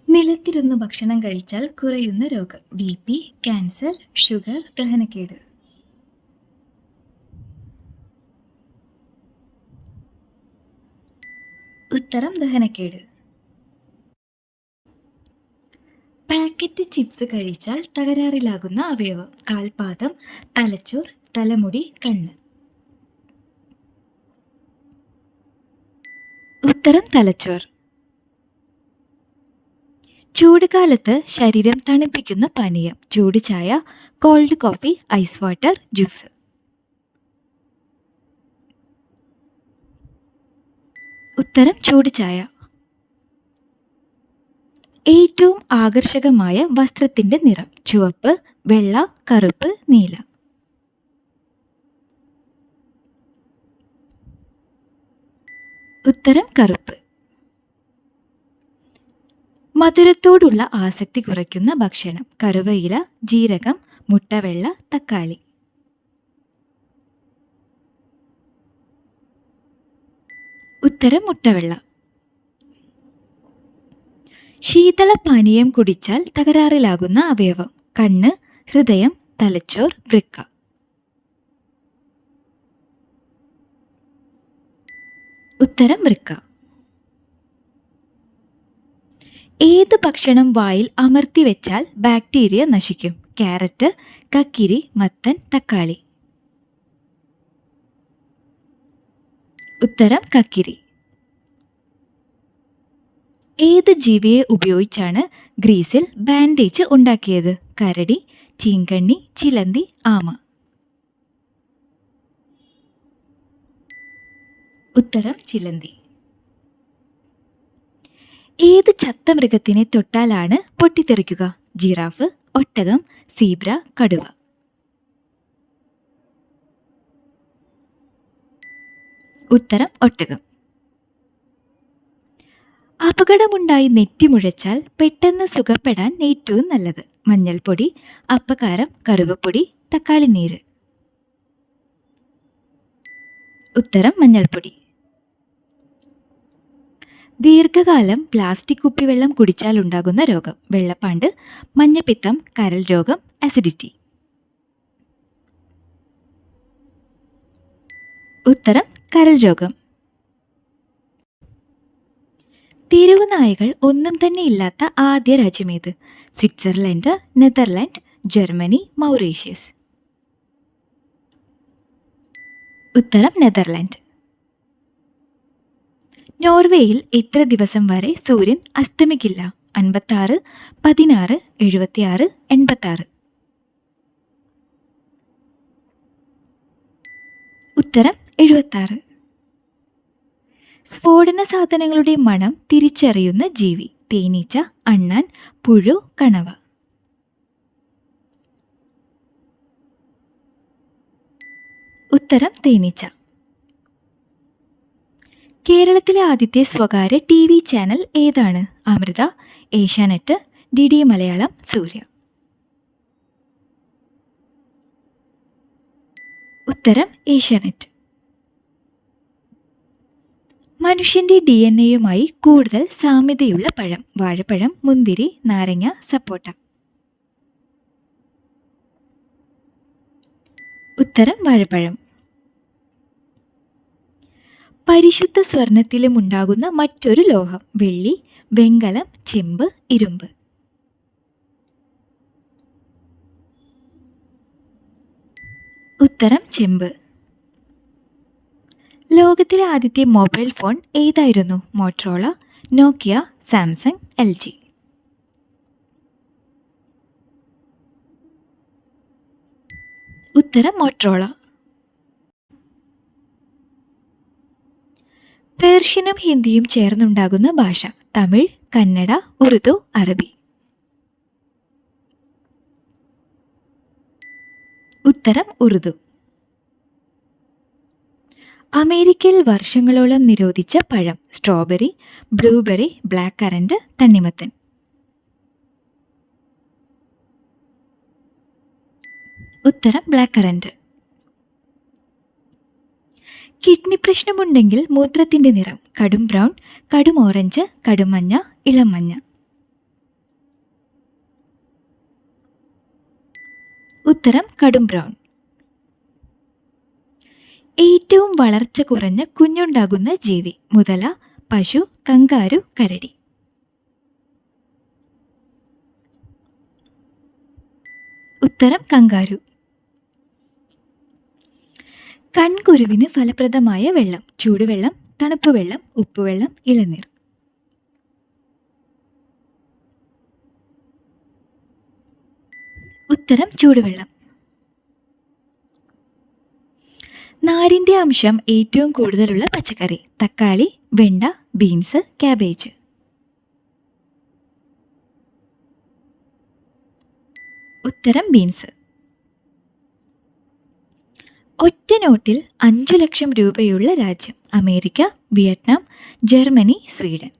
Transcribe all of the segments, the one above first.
നിലത്തിരുന്ന് ഭക്ഷണം കഴിച്ചാൽ കുറയുന്ന രോഗം: ബി.പി, ക്യാൻസർ, ഷുഗർ, ദഹനക്കേട്. ഉത്തരം ദഹനക്കേട്. പാക്കറ്റ് ചിപ്സ് കഴിച്ചാൽ തകരാറിലാകുന്ന അവയവം: കാൽപാദം, തലച്ചോർ, തലമുടി, കണ്ണ്. ഉത്തരം തലച്ചോർ. ചൂടുകാലത്ത് ശരീരം തണുപ്പിക്കുന്ന പാനീയം: ചൂട് ചായ, cold coffee, ice water, juice. ഉത്തരം ചൂട് ചായ. ഏറ്റവും ആകർഷകമായ വസ്ത്രത്തിന്റെ നിറം: ചുവപ്പ്, വെള്ള, കറുപ്പ്, നീല. ഉത്തരം കറുപ്പ്. മധുരത്തോടുള്ള ആസക്തി കുറയ്ക്കുന്ന ഭക്ഷണം: കറുവയില, ജീരകം, മുട്ടവെള്ള, തക്കാളി. ഉത്തരം മുട്ടവെള്ള. ശീതളപാനീയം കുടിച്ചാൽ തകരാറിലാകുന്ന അവയവം: കണ്ണ്, ഹൃദയം, തലച്ചോർ, വൃക്ക. ഉത്തരം വൃക്ക. ഏത് ഭക്ഷണം വായിൽ അമർത്തി വെച്ചാൽ ബാക്ടീരിയ നശിക്കും? ക്യാരറ്റ്, കക്കിരി, മത്തൻ, തക്കാളി. ഉത്തരം കക്കിരി. ഏത് ജീവിയെ ഉപയോഗിച്ചാണ് ഗ്രീസിൽ ബാൻഡേജ് ഉണ്ടാക്കിയത്? കരടി, ചീങ്കണ്ണി, ചിലന്തി, ആമ. ഉത്തരം ചിലന്തി. ഏത് ചത്ത മൃഗത്തിനെ തൊട്ടാലാണ് പൊട്ടിത്തെറിക്കുക? ജിറാഫ്, ഒട്ടകം, സീബ്ര, കടുവ. ഉത്തരം ഒട്ടകം. അപകടമുണ്ടായി നെറ്റിമുഴച്ചാൽ പെട്ടെന്ന് സുഖപ്പെടാൻ ഏറ്റവും നല്ലത്: മഞ്ഞൾപ്പൊടി, അപ്പക്കാരം, കറുവപ്പൊടി, തക്കാളിനീര്. ഉത്തരം മഞ്ഞൾപ്പൊടി. ദീർഘകാലം പ്ലാസ്റ്റിക് കുപ്പിവെള്ളം കുടിച്ചാൽ ഉണ്ടാകുന്ന രോഗം: വെള്ളപ്പാണ്ട്, മഞ്ഞപ്പിത്തം, കരൾ രോഗം, അസിഡിറ്റി. ഉത്തരം കരൾ രോഗം. തെരുവുനായകൾ ഒന്നും തന്നെ ഇല്ലാത്ത ആദ്യ രാജ്യമേത്? Switzerland, Netherland, Germany, Mauritius. ഉത്തരം നെതർലാൻഡ്. നോർവേയിൽ എത്ര ദിവസം വരെ സൂര്യൻ അസ്തമിക്കില്ല? 56, 16, 76, 86. ഉത്തരം 76. സ്ഫോടന സാധനങ്ങളുടെ മണം തിരിച്ചറിയുന്ന ജീവി: തേനീച്ച, അണ്ണാൻ, പുഴു, കണവ. ഉത്തരം തേനീച്ച. കേരളത്തിലെ ആദ്യത്തെ സ്വകാര്യ TV ചാനൽ ഏതാണ്? അമൃത, ഏഷ്യാനെറ്റ്, DD മലയാളം, സൂര്യ. ഉത്തരം ഏഷ്യാനെറ്റ്. മനുഷ്യന്റെ DNA-യുമായി കൂടുതൽ സാമ്യതയുള്ള പഴം: വാഴപ്പഴം, മുന്തിരി, നാരങ്ങ, സപ്പോട്ട. ഉത്തരം വാഴപ്പഴം. പരിശുദ്ധ സ്വർണത്തിലും ഉണ്ടാകുന്ന മറ്റൊരു ലോഹം: വെള്ളി, വെങ്കലം, ചെമ്പ്, ഇരുമ്പ്. ഉത്തരം ചെമ്പ്. ലോകത്തിലെ ആദ്യത്തെ മൊബൈൽ ഫോൺ ഏതായിരുന്നു? മോട്ടറോള, നോക്കിയ, സാംസങ്, LG. ഉത്തരം മോട്ടറോള. പേർഷ്യനും ഹിന്ദിയും ചേർന്നുണ്ടാകുന്ന ഭാഷ: തമിഴ്, കന്നഡ, ഉറുദു, അറബി. ഉത്തരം ഉറുദു. അമേരിക്കയിൽ വർഷങ്ങളോളം നിരോധിച്ച പഴം: സ്ട്രോബെറി, ബ്ലൂബെറി, ബ്ലാക്ക് കറന്റ്, തണ്ണിമത്തൻ. ഉത്തരം ബ്ലാക്ക് കറന്റ്. കിഡ്നി പ്രശ്നമുണ്ടെങ്കിൽ മൂത്രത്തിന്റെ നിറം: കടും ബ്രൗൺ, കടും ഓറഞ്ച്, കടും മഞ്ഞ, ഇളം മഞ്ഞ. ഉത്തരം കടും ബ്രൗൺ. ഏറ്റവും വളർച്ച കുറഞ്ഞ കുഞ്ഞുണ്ടാകുന്ന ജീവി: മുതല, പശു, കങ്കാരു, കരടി. ഉത്തരം കങ്കാരു. കൺകുരുവിന് ഫലപ്രദമായ വെള്ളം: ചൂടുവെള്ളം, തണുപ്പുവെള്ളം, ഉപ്പുവെള്ളം, ഇളനീർ. ഉത്തരം ചൂടുവെള്ളം. നാരിൻ്റെ അംശം ഏറ്റവും കൂടുതലുള്ള പച്ചക്കറി: തക്കാളി, വെണ്ട, ബീൻസ്, കാബേജ്. ഉത്തരം ബീൻസ്. ഒറ്റ നോട്ടിൽ 5 ലക്ഷം രൂപയുള്ള രാജ്യം: അമേരിക്ക, വിയറ്റ്നാം, ജർമ്മനി, സ്വീഡൻ.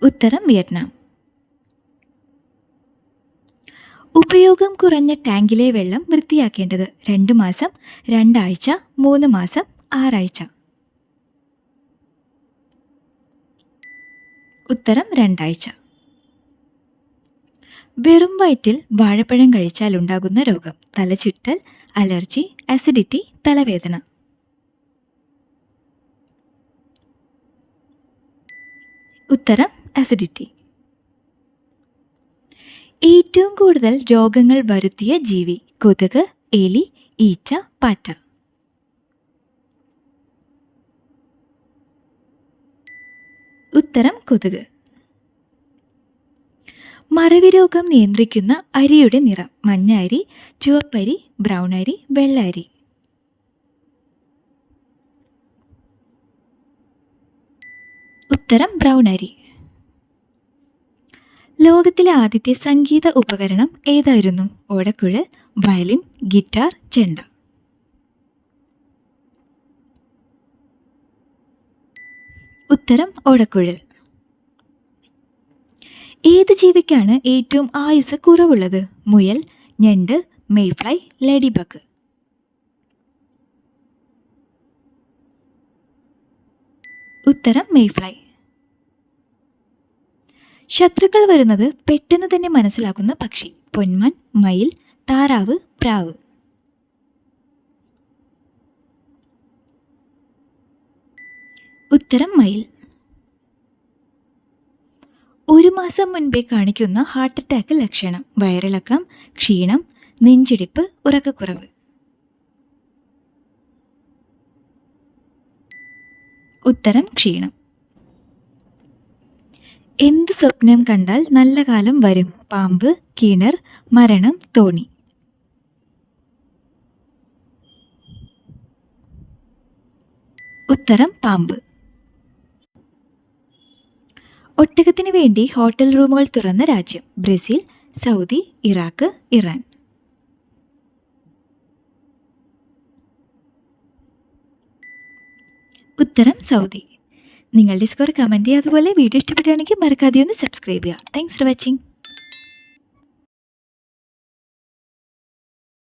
ഉത്തരം വിയറ്റ്നാം. ഉപയോഗം കുറഞ്ഞ ടാങ്കിലെ വെള്ളം വൃത്തിയാക്കേണ്ടത്: 2 മാസം, 2 ആഴ്ച, 3 മാസം, 6 ആഴ്ച. ഉത്തരം 2 ആഴ്ച. വെറും വയറ്റിൽ വാഴപ്പഴം കഴിച്ചാൽ ഉണ്ടാകുന്ന രോഗം: തലചുറ്റൽ, അലർജി, അസിഡിറ്റി, തലവേദന. ഉത്തരം അസിഡിറ്റി. ഏറ്റവും കൂടുതൽ രോഗങ്ങൾ വരുത്തിയ ജീവി: കൊതുക്, എലി, ഈച്ച, പാറ്റ. ഉത്തരം കൊതുക്. മറവി രോഗം നിയന്ത്രിക്കുന്ന അരിയുടെ നിറം: മഞ്ഞ അരി, ചുവപ്പരി, ബ്രൗൺ അരി, വെള്ള അരി. ഉത്തരം ബ്രൗൺ അരി. ലോകത്തിലെ ആദ്യത്തെ സംഗീത ഉപകരണം ഏതായിരുന്നു? ഓടക്കുഴൽ, വയലിൻ, ഗിറ്റാർ, ചെണ്ട. ഉത്തരം ഓടക്കുഴൽ. ഏത് ജീവിക്കാണ് ഏറ്റവും ആയുസ് കുറവുള്ളത്? മുയൽ, ഞണ്ട്, മേയ്ഫ്ലൈ, ലേഡി ബഗ്. ഉത്തരം മേയ്ഫ്ലൈ. ശത്രുക്കൾ വരുന്നത് പെട്ടെന്ന് തന്നെ മനസ്സിലാക്കുന്ന പക്ഷി: പൊന്മാൻ, മയിൽ, താറാവ്, പ്രാവ്. ഉത്തരം മയിൽ. 1 മാസം മുൻപേ കാണിക്കുന്ന ഹാർട്ട് അറ്റാക്ക് ലക്ഷണം: വയറിളക്കം, ക്ഷീണം, നെഞ്ചിടിപ്പ്, ഉറക്കക്കുറവ്. ഉത്തരം ക്ഷീണം. എന്ത് സ്വപ്നം കണ്ടാൽ നല്ല കാലം വരും? പാമ്പ്, കിണർ, മരണം, തോണി. ഉത്തരം പാമ്പ്. ഒട്ടകത്തിന് വേണ്ടി ഹോട്ടൽ റൂമുകൾ തുറന്ന രാജ്യം: ബ്രസീൽ, സൗദി, ഇറാഖ്, ഇറാൻ. ഉത്തരം സൗദി. നിങ്ങളുടെ സ്കോർ കമൻറ്റ് ചെയ്യുക. അതുപോലെ വീഡിയോ ഇഷ്ടപ്പെടുകയാണെങ്കിൽ മറക്കാതെ ഒന്ന് സബ്സ്ക്രൈബ് ചെയ്യുക. Thanks for watching.